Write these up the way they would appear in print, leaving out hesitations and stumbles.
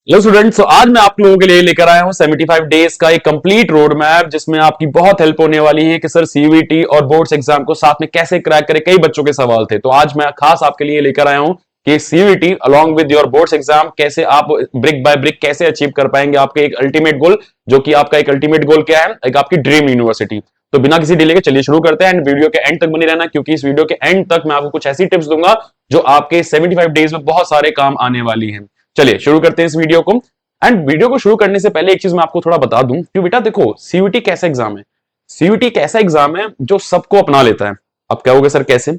Hello students, तो आज मैं आप लोगों के लिए लेकर आया हूं 75 डेज का एक कंप्लीट रोड मैप जिसमें आपकी बहुत हेल्प होने वाली है कि सर सीयूईटी और बोर्ड्स एग्जाम को साथ में कैसे क्रैक करें। कई बच्चों के सवाल थे, तो आज मैं खास आपके लिए लेकर आया हूं कि CUET along with your boards exam कैसे आप ब्रिक बाय ब्रिक कैसे अचीव कर पाएंगे आपके एक अल्टीमेट गोल। जो कि आपका एक अल्टीमेट गोल क्या है, एक आपकी ड्रीम यूनिवर्सिटी। तो बिना किसी डिले के चलिए शुरू करते हैं एंड वीडियो के एंड तक बनी रहना, क्योंकि इस वीडियो के एंड तक मैं आपको कुछ ऐसी टिप्स दूंगा जो आपके 75 डेज में बहुत सारे काम आने वाली हैं। चलिए शुरू करते हैं इस वीडियो को। एंड वीडियो को शुरू करने से पहले एक चीज मैं आपको थोड़ा बता दूं कि बेटा देखो, सीयूटी कैसा एग्जाम है। सीयूटी एक ऐसा एग्जाम है जो सबको अपना लेता है। आप कहोगे सर कैसे?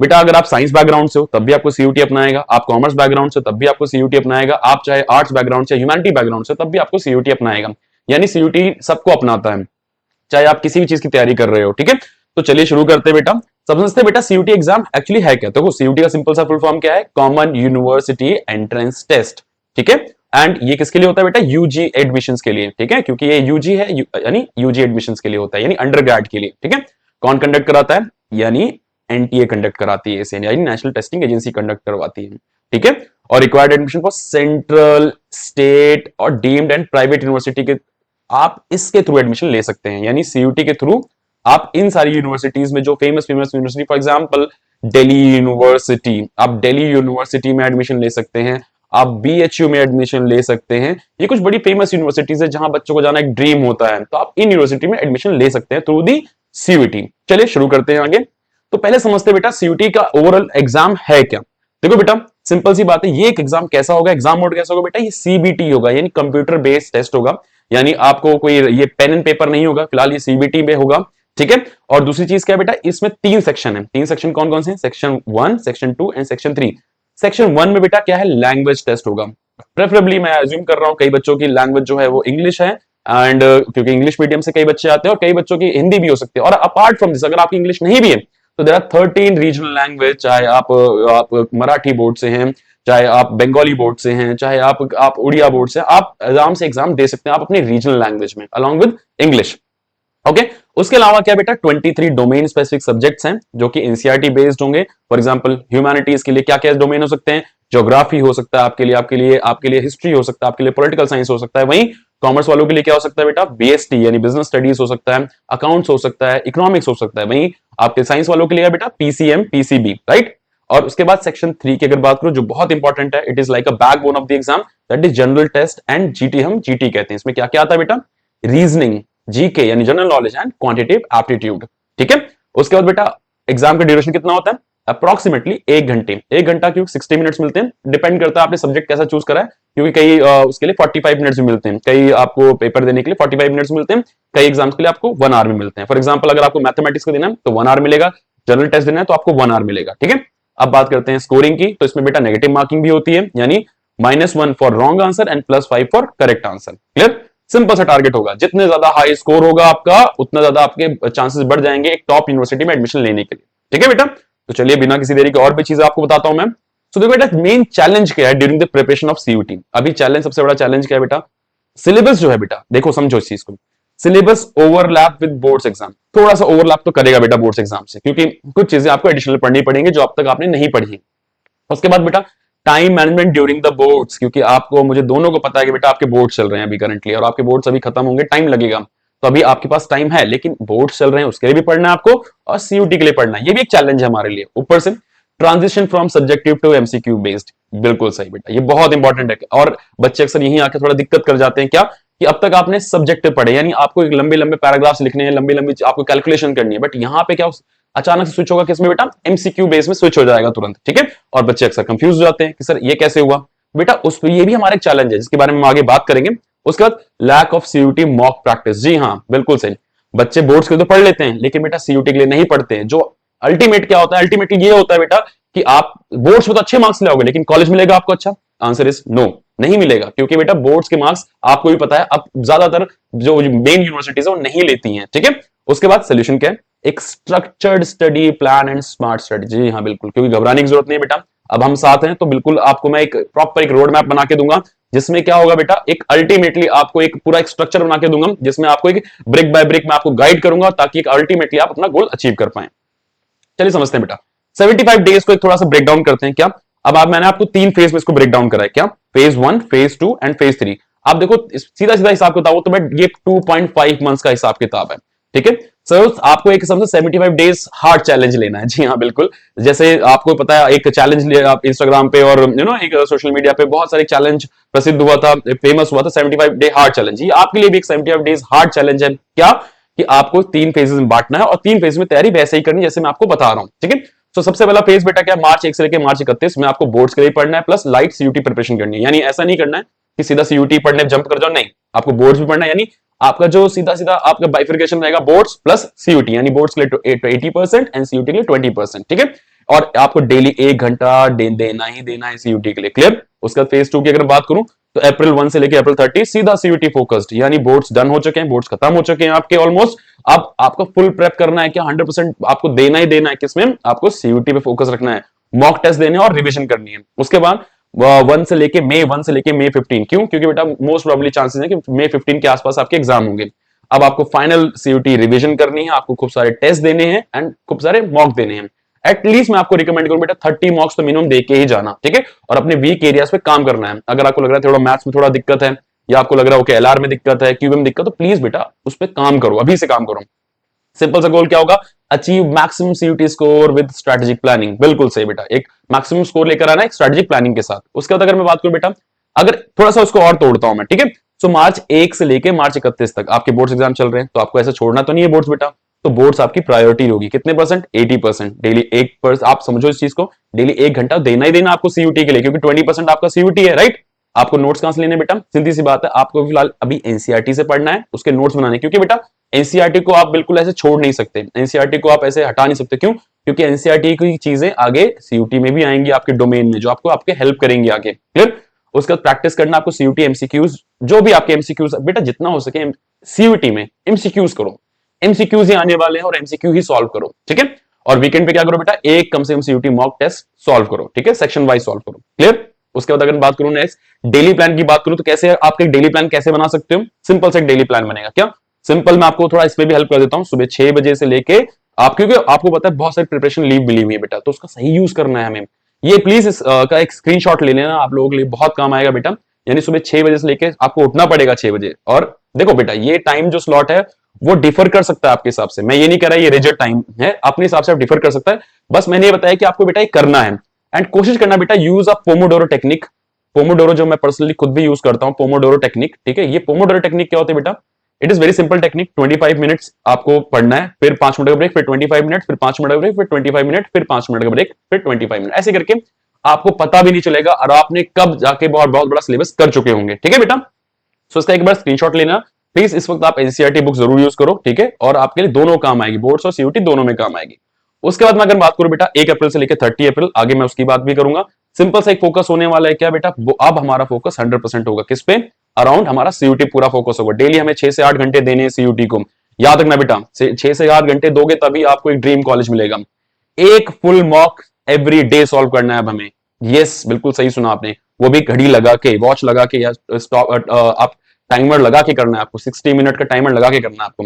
बेटा अगर आप साइंस बैकग्राउंड से हो तब भी आपको सीयूटी अपनाएगा, आप कॉमर्स बैकग्राउंड से तब भी आपको सीयूटी अपनाएगा, आप चाहे आर्ट्स बैकग्राउंड से ह्यूमैनिटी बैकग्राउंड से तब भी आपको सीयूटी अपनाएगा। यानी सीयूटी सबको अपनाता है, चाहे आप किसी भी चीज की तैयारी कर रहे हो। ठीक है, तो चलिए शुरू करते हैं बेटा। सबसे समझते बेटा सीयूटी एग्जाम एक्चुअली है क्या। देखो सीयूटी का सिंपल सा फुल फॉर्म क्या है, कॉमन यूनिवर्सिटी एंट्रेंस टेस्ट। ठीक है, एंड ये किसके लिए होता है बेटा, यूजी एडमिशंस के लिए। ठीक है, क्योंकि ये यूजी है यानी यूजी एडमिशंस के लिए होता है, यानी अंडरग्रेड के लिए। ठीक है, कौन कंडक्ट कराता है, यानी एनटीए कंडक्ट कराती है इसे, यानी नेशनल टेस्टिंग एजेंसी कंडक्ट करवाती है। ठीक है, और required admission for central, state और डीम्ड एंड प्राइवेट यूनिवर्सिटी के आप इसके थ्रू एडमिशन ले सकते हैं। यानी सीयूटी के थ्रू आप इन सारी यूनिवर्सिटीज में जो famous famous university, for example Delhi university, आप दिल्ली यूनिवर्सिटी में एडमिशन ले सकते हैं, आप बीएचयू में एडमिशन ले सकते हैं। ये कुछ बड़ी फेमस यूनिवर्सिटीज है जहां बच्चों को जाना एक ड्रीम होता है, तो आप इन यूनिवर्सिटी में एडमिशन ले सकते हैं थ्रू दी सीयूटी। चलिए शुरू करते हैं आगे। तो पहले समझते बेटा सीयूटी का ओवरऑल एग्जाम है क्या। देखो बेटा सिंपल सी बात है, ये एक एग्जाम कैसा होगा, एग्जाम मोड कैसा होगा बेटा, ये सीबीटी होगा, यानी कंप्यूटर बेस्ड टेस्ट होगा। यानी आपको कोई ये पेन एंड पेपर नहीं होगा, फिलहाल ये सीबीटी में होगा। ठीक है, और दूसरी चीज क्या है बेटा, इसमें 3 सेक्शन है। 3 सेक्शन कौन कौन से, section 1, section 2 and section 3। Section 1 में बेटा क्या है, लैंग्वेज टेस्ट होगा। प्रेफरेबली मैं अज्यूम कर रहा हूं कई बच्चों की लैंग्वेज जो है वो इंग्लिश है, एंड क्योंकि इंग्लिश मीडियम से कई बच्चे आते हैं, और कई बच्चों की हिंदी भी हो सकती है। और अपार्ट फ्रॉम दिस अगर आपकी इंग्लिश नहीं भी है तो देयर आर 13 रीजनल लैंग्वेज, चाहे आप मराठी बोर्ड से हैं, चाहे आप बंगाली बोर्ड से हैं, चाहे आप उड़िया बोर्ड से, आप आराम से एग्जाम दे सकते हैं आप अपनी रीजनल लैंग्वेज में अलॉन्ग विद इंग्लिश। ओके, उसके अलावा क्या बेटा 23 डोमेन स्पेसिफिक सब्जेक्ट्स हैं जो कि एनसीईआरटी बेस्ड होंगे। फॉर एग्जांपल ह्यूमैनिटीज के लिए क्या क्या डोमेन हो सकते हैं, ज्योग्राफी हो सकता है आपके लिए हिस्ट्री हो सकता है, आपके लिए पॉलिटिकल साइंस हो सकता है। वहीं कॉमर्स वालों के लिए क्या हो सकता है बेटा, बीएसटी यानी बिजनेस स्टडीज हो सकता है, अकाउंट्स हो सकता है, इकोनॉमिक्स हो सकता है। वहीं आपके साइंस वालों के लिए बेटा पीसीएम पीसीबी, राइट। और उसके बाद सेक्शन 3 की अगर बात करूं जो बहुत इंपॉर्टेंट है, it is like a backbone of the exam, that is general test and GT, हम जीटी कहते हैं। इसमें क्या क्या आता है बेटा, रीजनिंग, जीके यानी general knowledge and quantitative aptitude. ठीक है, उसके बाद बेटा एग्जाम का ड्यूरेशन कितना होता है, अप्रोक्सीमेटली 1 घंटे। 1 घंटा क्यों, 60 मिनट्स मिलते हैं, डिपेंड करता है आपने सब्जेक्ट कैसा चूज करा है, क्योंकि कई उसके लिए 45 मिनट्स भी मिलते हैं, कई आपको पेपर देने के लिए 45 मिनट्स मिलते हैं, कई एग्जाम्स के लिए आपको 1 आवर में मिलते हैं। फॉर एग्जाम्पल अगर आपको मैथमेटिक्स का देना है तो 1 आवर मिलेगा, जनरल टेस्ट देना है तो आपको 1 आवर मिलेगा। ठीक है, अब बात करते हैं स्कोरिंग की, तो इसमें बेटा नेगेटिव मार्किंग भी होती है, यानी -1 for wrong answer and +5 for correct answer. Clear, simple सा टारगेट होगा, जितने ज्यादा हाई स्कोर होगा आपका उतना ज्यादा आपके चांसेस बढ़ जाएंगे एक टॉप यूनिवर्सिटी में एडमिशन लेने के लिए। ठीक है बेटा, तो चलिए बिना किसी देरी के और भी चीजें आपको बताता हूं मैं। तो देखो बेटा मेन चैलेंज क्या है during the preparation of CUET. अभी चैलेंज, सबसे बड़ा चैलेंज क्या है बेटा, सिलेबस जो है बेटा, देखो समझो इस चीज को, syllabus overlap with boards exam. थोड़ा सा ओवरलैप तो करेगा बेटा बोर्ड्स एग्जाम से, क्योंकि कुछ चीजें आपको एडिशनल पढ़नी पड़ेंगी जो अब तक आपने नहीं पढ़ी। उसके बाद बेटा time management during the boards, क्योंकि आपको मुझे दोनों को पता है कि बेटा आपके बोर्ड चल रहे हैं अभी करंटली, और आपके बोर्ड्स अभी खत्म होंगे, टाइम लगेगा। तो अभी आपके पास टाइम है, लेकिन बोर्ड्स चल रहे हैं उसके लिए भी पढ़ना है आपको, और सीयूटी के लिए पढ़ना है, ये भी एक चैलेंज है हमारे लिए। ऊपर से transition from subjective to MCQ based, बिल्कुल सही बेटा, ये बहुत इंपॉर्टेंट है। और बच्चे अक्सर यहीं आके थोड़ा दिक्कत कर जाते हैं, क्या कि अब तक आपने सब्जेक्टिव पढ़े, यानी आपको एक लंबे लंबे पैराग्राफ्स लिखने हैं, लंबी लंबी आपको कैलकुलेशन करनी है, बट यहाँ पे क्या अचानक से स्विच होगा किसमें बेटा, एमसीक्यू बेस में स्विच हो जाएगा तुरंत। ठीक है, और बच्चे अक्सर कंफ्यूज हो जाते हैं कि सर ये कैसे हुआ बेटा, उस ये भी हमारा एक चैलेंज है जिसके बारे में हम आगे बात करेंगे। उसके बाद lack of CUT mock practice, जी हाँ बिल्कुल सही, बच्चे बोर्ड्स के लिए तो पढ़ लेते हैं लेकिन बेटा सीयूटी के लिए नहीं पढ़ते हैं। जो अल्टीमेट क्या होता है, अल्टीमेटली ये होता है बेटा कि आप बोर्ड्स में तो अच्छे मार्क्स लाओगे, लेकिन कॉलेज मिलेगा आपको अच्छा, आंसर इज नो, नहीं मिलेगा, क्योंकि बेटा बोर्ड्स के मार्क्स आपको भी पता है अब ज्यादातर जो मेन यूनिवर्सिटीज है वो नहीं लेती हैं। ठीक है, उसके बाद सोल्यूशन क्या है, एक structured study plan and smart strategy. हाँ बिल्कुल, क्योंकि घबराने की जरूरत नहीं है बेटा, अब हम साथ हैं, तो बिल्कुल आपको मैं एक प्रॉपर एक रोड मैप बना के दूंगा, जिसमें क्या होगा बेटा, एक अल्टीमेटली आपको एक पूरा एक स्ट्रक्चर बना के दूंगा, जिसमें आपको एक ब्रिक बाय ब्रिक मैं आपको गाइड करूंगा, ताकि एक अल्टीमेटली आप अपना गोल अचीव कर पाए। चलिए समझते हैं बेटा 75 डेज को एक थोड़ा सा ब्रेक डाउन करते हैं। क्या अब आप मैंने आपको 3 फेज में इसको ब्रेक डाउन करा है, क्या फेज 1, फेज 2 एंड फेज 3। आप देखो सीधा सीधा हिसाब किताब तो ये 2.5 मंथ्स का हिसाब किताब है, ठीक है। सर आपको एक किस्म से 75 डेज हार्ड चैलेंज लेना है। जी हाँ बिल्कुल, जैसे आपको पता है एक चैलेंज लिया आप इंस्टाग्राम पे और एक सोशल मीडिया पे बहुत सारे चैलेंज प्रसिद्ध हुआ था, फेमस हुआ था 75 डे हार्ड चैलेंज। ये आपके लिए भी एक 75 डेज हार्ड चैलेंज है, क्या कि आपको 3 फेजेस में बांटना है और 3 फेज में तैयारी वैसे ही करनी जैसे मैं आपको बता रहा हूँ, ठीक है। तो सबसे पहला फेज बेटा क्या, मार्च 1 से लेकर मार्च 31 में आपको बोर्ड्स के लिए पढ़ना है प्लस लाइट सीयूटी प्रिपरेशन करनी है। यानी ऐसा नहीं करना है कि सीधा सीयूटी पढ़ने जंप कर जाओ, नहीं, आपको बोर्ड्स भी पढ़ना है। यानी आपका जो सीधा सीधा आपका बाइफिकेशन रहेगा बोर्ड्स प्लस सीयूटी, यानी बोर्ड्स के लिए 80% एंड सीयूटी के लिए 20%, ठीक है। और आपको डेली 1 घंटा देना ही देना है सीयूटी के लिए, क्लियर। उसका फेज 2 की अगर बात करूं तो अप्रैल 1 से लेकर अप्रैल 30 सीधा सीयूटी फोकस्ड, यानी बोर्ड्स डन हो चुके हैं, बोर्ड्स खत्म हो चुके हैं आपके ऑलमोस्ट। अब आपको फुल प्रेप करना है, क्या 100% आपको देना ही देना है, किसमें आपको सीयूटी पे फोकस रखना है, मॉक टेस्ट देने और रिविजन करनी है। उसके बाद 1 से लेके मई 15, क्यों, क्योंकि बेटा मोस्ट प्रोबेबली चांसेस है कि मई 15 के आसपास आपके एग्जाम होंगे। अब आपको फाइनल सीयूटी रिवीजन करनी है, आपको खूब सारे टेस्ट देने हैं एंड खूब सारे मॉक देने हैं। एटलीस्ट मैं आपको रिकमेंड करूं बेटा 30 मॉक्स तो मिनिमम दे के ही जाना, ठीक है। और अपने वीक एरियाज पे काम करना है। अगर आपको लग रहा है थोड़ा मैथ्स में थोड़ा दिक्कत है या आपको लग रहा है ओके एलआर में दिक्कत है, क्यूबी में दिक्कत, तो प्लीज बेटा उस पर काम करो, अभी से काम करो। सिंपल सा गोल क्या होगा, achieve maximum CUET score with strategic planning. बिल्कुल सही बेटा, एक मैक्सिमम स्कोर लेकर आना है स्ट्रेटेजिक प्लानिंग के साथ। उसके बाद अगर मैं बात करूं बेटा, अगर थोड़ा सा उसको और तोड़ता हूं मैं, ठीक है। सो मार्च 1 से लेके मार्च 31 तक आपके बोर्ड्स एग्जाम चल रहे हैं, तो आपको ऐसे छोड़ना तो नहीं है बोर्ड्स बेटा। तो बोर्ड्स आपकी प्रायोरिटी होगी, कितने परसेंट, 80%। डेली 1%, आप समझो इस चीज को, डेली 1 घंटा देना ही देना आपको सीयूटी के लिए, क्योंकि 20% आपका सीयूटी है, राइट। आपको नोट्स कहां से लेने बेटा, सीधी सी बात है, आपको फिलहाल अभी एनसीईआरटी से पढ़ना है, उसके नोट्स बनाने, क्योंकि बेटा एनसीईआरटी को आप बिल्कुल ऐसे छोड़ नहीं सकते, एनसीईआरटी को आप ऐसे हटा नहीं सकते, क्यों, क्योंकि एनसीईआरटी की चीजें आगे सीयूटी में भी आएंगी आपके डोमेन में, जो आपको आपके हेल्प करेंगे आगे, क्लियर। उसका प्रैक्टिस करना आपको सीयूटी एमसीक्यूज, जो भी आपके एमसीक्यूज बेटा जितना हो सके सीयूटी में एमसीक्यूज करो, एमसीक्यूज ही आने वाले हैं और एमसीक्यू ही सॉल्व करो, ठीक है। और वीकेंड पे क्या करो बेटा, एक कम से कम सीयूटी मॉक टेस्ट सॉल्व करो, ठीक है, सेक्शन वाइज सॉल्व करो, क्लियर। उसके बाद अगर बात करूं नेक्स्ट डेली प्लान की बात करूं, तो कैसे आपके डेली प्लान कैसे बना सकते हो, सिंपल से एक डेली प्लान बनेगा, क्या सिंपल। मैं आपको थोड़ा इस पे भी हेल्प कर देता हूं, सुबह 6 बजे से लेके आप, क्योंकि आपको पता है बहुत सारी प्रिपरेशन लीव मिली हुई है बेटा, तो उसका सही यूज करना है हमें। ये प्लीज इसका एक स्क्रीनशॉट ले लेना, आप लोगों के लिए बहुत काम आएगा बेटा। यानी सुबह 6 बजे से लेके आपको उठना पड़ेगा 6 बजे। और देखो बेटा ये टाइम जो स्लॉट है वो डिफर कर सकता है आपके हिसाब से, मैं ये नहीं कह रहा ये रिजिड टाइम है, अपने हिसाब से आप डिफर कर सकता है। बस मैंने ये बताया कि आपको बेटा ये करना है एंड कोशिश करना बेटा use a Pomodoro technique. Pomodoro जो मैं पर्सनली खुद भी यूज करता हूं, पोमोडोरो टेक्निक, ठीक है। ये पोमोडोरो टेक्निक क्या होती है बेटा, it is very simple technique. 25 minutes आपको पढ़ना है, फिर 5 मिनट का ब्रेक, फिर 25 मिनट, फिर 5 मिनट का ब्रेक, फिर 25 मिनट, फिर 5 मिनट का ब्रेक, फिर 25 मिनट, ऐसे करके आपको पता भी नहीं चलेगा और आपने कब जाके बहुत बहुत बड़ा सिलेबस कर चुके होंगे, ठीक है बेटा। सो इसका एक बार स्क्रीनशॉट लेना प्लीज। इस वक्त आप एनसीईआरटी बुक जरूर यूज करो, ठीक है, और आपके लिए दोनों काम आएगी, बोर्ड्स और सीयूटी दोनों में काम आएगी। उसके बाद मैं अगर बात करूं बेटा 1 अप्रैल से लेकर 30 अप्रैल, आगे मैं उसकी बात भी करूंगा। सिंपल सा एक फोकस होने वाला है, क्या बेटा, अब हमारा फोकस 100% होगा किस पे, अराउंड हमारा सीयूटी पूरा फोकस होगा। डेली हमें 6 से 8 घंटे देने हैं सीयूटी को, याद रखना बेटा, 6 से 8 घंटे दोगे तभी आपको एक ड्रीम कॉलेज मिलेगा। एक full mock every day solve करना है अब हमें। यस बिल्कुल सही सुना आपने, वो भी घड़ी लगा के, वॉच लगा के या स्टॉप आप टाइमर लगा के करना है आपको, 60 मिनट का टाइमर लगा के करना है आपको।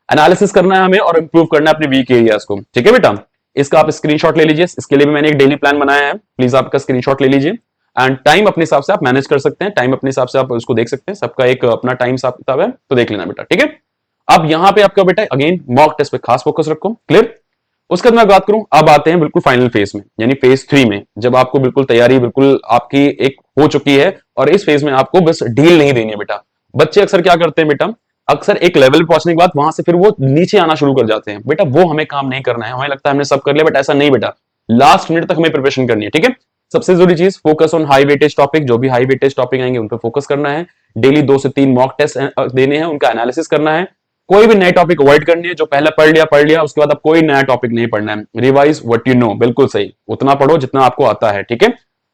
एनालिसिस करना है हमें और इंप्रूव करना है अपने वीक एरियाज को, ठीक है बेटा। इसका आप स्क्रीनशॉट ले लीजिए, इसके लिए भी मैंने एक डेली प्लान बनाया है, प्लीज आपका स्क्रीनशॉट ले लीजिए। एंड टाइम अपने हिसाब से आप मैनेज कर सकते हैं, टाइम अपने हिसाब से आप उसको देख सकते हैं, सबका एक अपना टाइम हिसाब किताब है, तो देख लेना बेटा, ठीक है। अब यहाँ पे आपका बेटा अगेन मॉक टेस्ट पे खास फोकस रखो, क्लियर। उसके बाद मैं बात करूं, अब आते हैं बिल्कुल फाइनल फेज में, यानी फेज 3 में, जब आपको बिल्कुल तैयारी बिल्कुल आपकी एक हो चुकी है और इस फेज में आपको बस ढील नहीं देनी है बेटा। बच्चे अक्सर क्या करते हैं बेटा, अक्सर एक लेवल पे पहुंचने के बाद वहां से फिर वो नीचे आना शुरू कर जाते हैं बेटा, वो हमें काम नहीं करना है, हमें लगता है हमने सब कर लिया, बट ऐसा नहीं बेटा, लास्ट मिनट तक हमें प्रिपरेशन करनी है, ठीक है। सबसे जरूरी चीज focus on high weightage topic, जो भी हाई वेटेज टॉपिक आएंगे उन पर फोकस करना है। डेली 2 से 3 मॉक टेस्ट देने हैं, उनका एनालिसिस करना है। कोई भी नए टॉपिक अवॉइड करनी है, जो पहले पढ़ लिया उसके बाद अब कोई नया टॉपिक नहीं पढ़ना है। रिवाइज व्हाट यू नो, बिल्कुल सही, उतना पढ़ो जितना आपको आता है, ठीक है।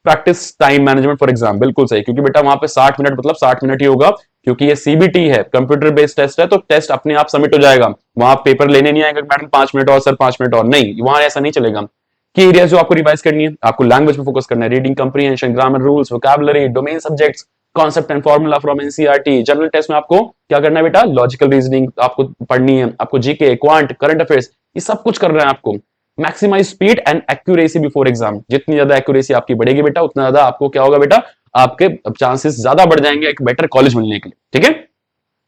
Practice time management for exam, बिल्कुल सही, क्योंकि बेटा वहां पे 60 मिनट मतलब 60 मिनट ही होगा, क्योंकि ये सीबीटी है, कंप्यूटर बेस्ड टेस्ट है, तो टेस्ट अपने आप सबमिट हो जाएगा। वहां पेपर लेने नहीं आएगा मैडम 5 मिनट और सर 5 मिनट और, नहीं, वहां ऐसा नहीं चलेगा। की एरिया जो आपको रिवाइज करनी है, आपको लैंग्वेज पे फोकस करना है, reading comprehension, grammar, rules, vocabulary, domain subjects, concept and formula from NCERT. General test में आपको क्या करना है बेटा, लॉजिकल रीजनिंग आपको पढ़नी है, आपको जीके, क्वांट, करंट अफेयर्स, ये सब कुछ करना है आपको। Maximize speed and accuracy before exam. जितनी ज्यादा एक्यूरेसी आपकी बढ़ेगी बेटा, उतना ज्यादा आपको क्या होगा बेटा, आपके चांसेस ज्यादा बढ़ जाएंगे एक बेटर कॉलेज मिलने के लिए, ठीक है।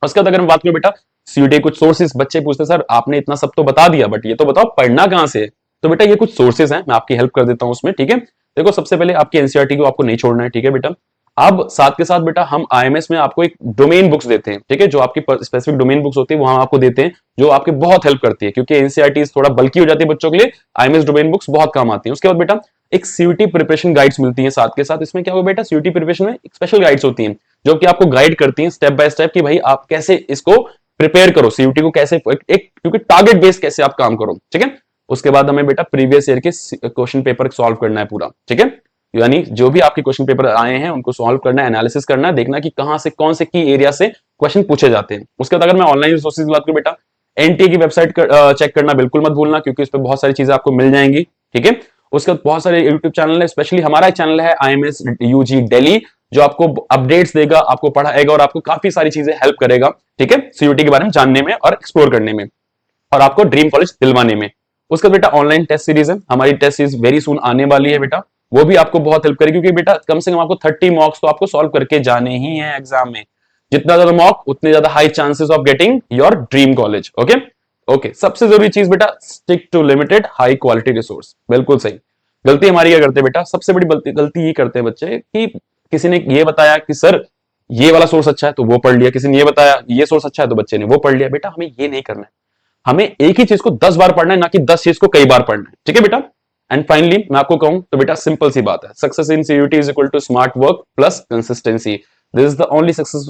उसके बाद अगर हम बात करें बेटा सीयूटी कुछ सोर्सेज, बच्चे पूछते हैं सर आपने इतना सब तो बता दिया बट ये तो बताओ पढ़ना कहां से है। तो बेटा ये कुछ सोर्सेज हैं, मैं आपकी हेल्प कर देता हूं उसमें, ठीक है। देखो सबसे पहले आपकी एनसीईआरटी को आपको नहीं छोड़ना है, ठीक है बेटा। अब साथ के साथ बेटा हम आईएमएस में आपको एक डोमेन बुक्स देते हैं, ठीक है, जो आपकी स्पेसिफिक डोमेन बुक्स होती है वो हम आपको देते हैं, जो आपकी बहुत हेल्प करती है, क्योंकि एनसीईआरटी थोड़ा बल्कि हो जाती है बच्चों के लिए, आईएमएस डोमेन बुक्स बहुत काम आती है। उसके बाद बेटा एक सीयूटी प्रिपरेशन गाइड्स मिलती है साथ के साथ। इसमें क्या होगा बेटा, सीयूटी प्रिपरेशन में स्पेशल गाइड्स होती हैं जो कि आपको गाइड करती हैं स्टेप बाय स्टेप कि भाई आप कैसे इसको प्रिपेयर करो, सीयूटी को कैसे एक क्योंकि टारगेट बेस्ड कैसे आप काम करो, ठीक है। उसके बाद हमें बेटा प्रीवियस ईयर के क्वेश्चन पेपर सॉल्व करना है पूरा, ठीक है। यानी जो भी आपके क्वेश्चन पेपर आए हैं उनको सॉल्व करना है, एनालिसिस करना है, देखना कि कहां से कौन से की एरिया से क्वेश्चन पूछे जाते हैं। उसके बाद अगर मैं ऑनलाइन रिसोर्सेज की बात करूं बेटा, एनटीए की वेबसाइट चेक करना बिल्कुल मत भूलना, क्योंकि उस पर बहुत सारी चीजें आपको मिल जाएंगी, ठीक है। उसके बाद बहुत सारे यूट्यूब चैनल है, स्पेशली हमारा एक चैनल है आईएमएस यूजी दिल्ली, जो आपको अपडेट्स देगा, आपको पढ़ाएगा और आपको काफी सारी चीजें हेल्प करेगा, ठीक है, सीयूटी के बारे में जानने में और एक्सप्लोर करने में और आपको ड्रीम कॉलेज दिलवाने में। उसका बेटा ऑनलाइन टेस्ट सीरीज है, हमारी टेस्ट सीरीज वेरी सून आने वाली है बेटा, वो भी आपको बहुत हेल्प करेगी, क्योंकि बेटा कम से कम आपको 30 मॉक्स तो आपको सॉल्व करके जाने ही है एग्जाम में। जितना ज्यादा मॉक उतने ज्यादा high chances of getting your dream college, okay. Okay, सबसे जरूरी चीज बेटा stick to limited high quality resource, बिल्कुल सही। गलती हमारी क्या करते हैं बेटा, सबसे बड़ी गलती ये करते हैं बच्चे कि किसी ने ये बताया कि सर ये वाला सोर्स अच्छा है तो वो पढ़ लिया, किसी ने ये बताया ये सोर्स अच्छा है तो बच्चे ने वो पढ़ लिया। बेटा हमें ये नहीं करना है, हमें एक ही चीज को 10 बार पढ़ना है, ना कि 10 चीज को कई बार पढ़ना है, ठीक है बेटा। एंड फाइनली मैं आपको कहूं तो बेटा सिंपल सी बात है, success in CUET is equal to smart work plus consistency. This is the only success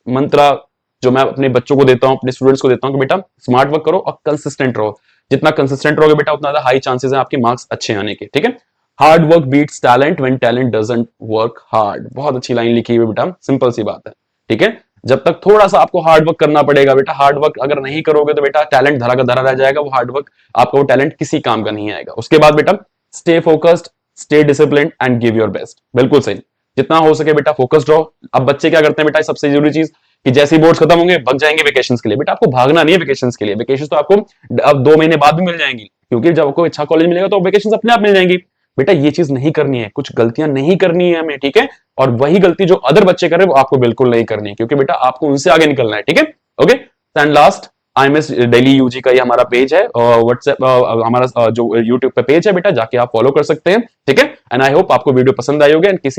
mantra जो मैं अपने बच्चों को देता हूं, अपने स्टूडेंट्स को देता हूं कि बेटा स्मार्ट वर्क करो और कंसिस्टेंट रहो। जितना कंसिस्टेंट रहोगे बेटा उतना ज्यादा हाई चांसेस है आपके मार्क्स अच्छे आने के, ठीक है। Hard work beats talent when talent doesn't work hard, बहुत अच्छी लाइन लिखी हुई बेटा, सिंपल सी बात है, ठीक है। जब तक थोड़ा सा आपको हार्ड वर्क करना पड़ेगा बेटा, हार्ड वर्क अगर नहीं करोगे तो बेटा टैलेंट धरा का धरा रह जाएगा, वो हार्ड वर्क आपका वो टैलेंट किसी काम का नहीं आएगा। उसके बाद बेटा stay focused, stay disciplined and give your best, बिल्कुल सही। जितना हो सके बेटा फोकस्ड रहो। अब बच्चे क्या करते हैं बेटा, सबसे जरूरी चीज कि जैसे ही बोर्ड्स खत्म होंगे भाग जाएंगे वेकेशंस के लिए। बेटा आपको भागना नहीं है वेकेशंस के लिए, वेकेशंस तो आपको अब 2 महीने बाद भी मिल जाएंगी, क्योंकि जब आपको अच्छा कॉलेज मिलेगा तो वेकेशंस अपने आप मिल जाएंगी। बेटा ये चीज नहीं करनी है, कुछ गलतियां नहीं करनी है हमें, ठीक है। और वही गलती जो अदर बच्चे कर रहे हैं वो आपको बिल्कुल नहीं करनी है, क्योंकि बेटा आपको उनसे आगे निकलना है, ठीक है। Okay, and last IMS Delhi UG का ये हमारा पेज है, व्हाट्सएप हमारा जो यूट्यूब पे पेज है बेटा, जाके आप फॉलो कर सकते हैं, ठीक है। एंड आई होप आपको वीडियो पसंद आई होगी, एंड किसी भी